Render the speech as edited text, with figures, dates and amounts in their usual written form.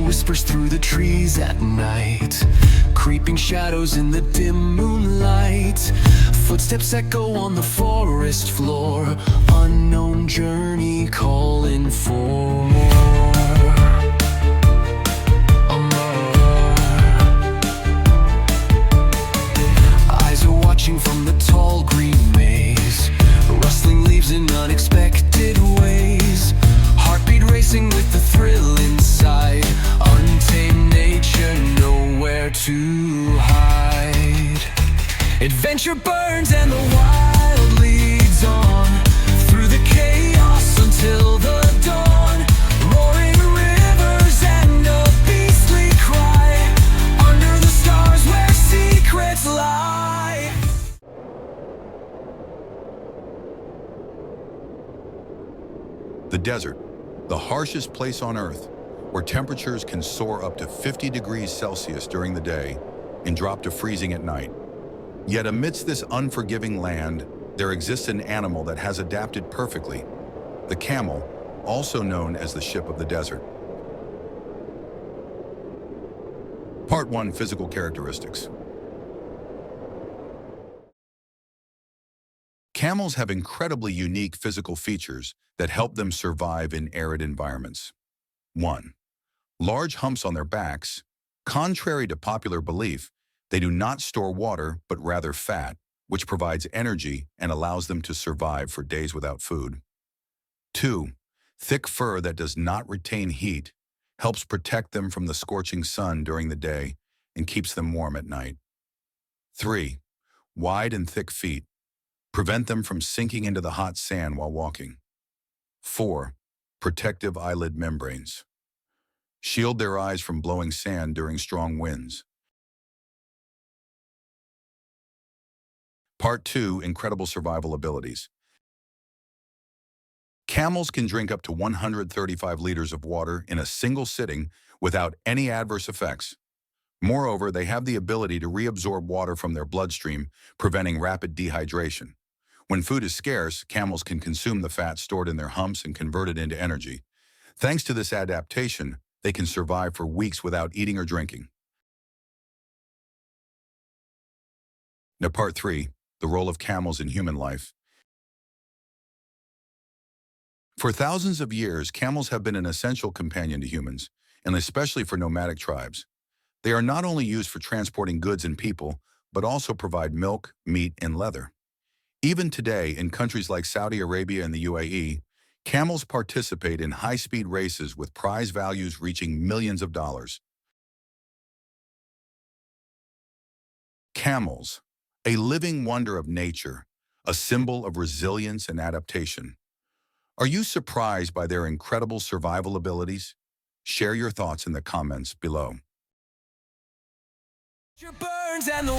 whispers through the trees at night, creeping shadows in the dim moonlight. Footsteps echo on the forest floor, unknown journey calling for more. Eyes are watching from the tall green maze, rustling leaves in unexpected ways. Heartbeat racing with the thrill inside, untamed nature, nowhere to hide. Adventure burns and the wild leads on, through the chaos until the dawn. Roaring rivers and a beastly cry, under the stars where secrets lie. The desert, the harshest place on Earth, where temperatures can soar up to 50 degrees Celsius during the day and drop to freezing at night. Yet amidst this unforgiving land, there exists an animal that has adapted perfectly: the camel, also known as the ship of the desert. Part 1: Physical Characteristics. Camels have incredibly unique physical features that help them survive in arid environments. 1. Large humps on their backs. Contrary to popular belief, they do not store water, but rather fat, which provides energy and allows them to survive for days without food. 2. Thick fur that does not retain heat, helps protect them from the scorching sun during the day and keeps them warm at night. 3. Wide and thick feet, prevent them from sinking into the hot sand while walking. 4. Protective eyelid membranes, shield their eyes from blowing sand during strong winds. Part 2: Incredible survival abilities. Camels can drink up to 135 liters of water in a single sitting without any adverse effects. Moreover, they have the ability to reabsorb water from their bloodstream, preventing rapid dehydration. When food is scarce, camels can consume the fat stored in their humps and convert it into energy. Thanks to this adaptation, they can survive for weeks without eating or drinking. Now, Part 3: The role of camels in human life. For thousands of years, camels have been an essential companion to humans, and especially for nomadic tribes. They are not only used for transporting goods and people, but also provide milk, meat, and leather. Even today, in countries like Saudi Arabia and the UAE, camels participate in high-speed races with prize values reaching millions of dollars. Camels, a living wonder of nature, a symbol of resilience and adaptation. Are you surprised by their incredible survival abilities? Share your thoughts in the comments below. Burns and the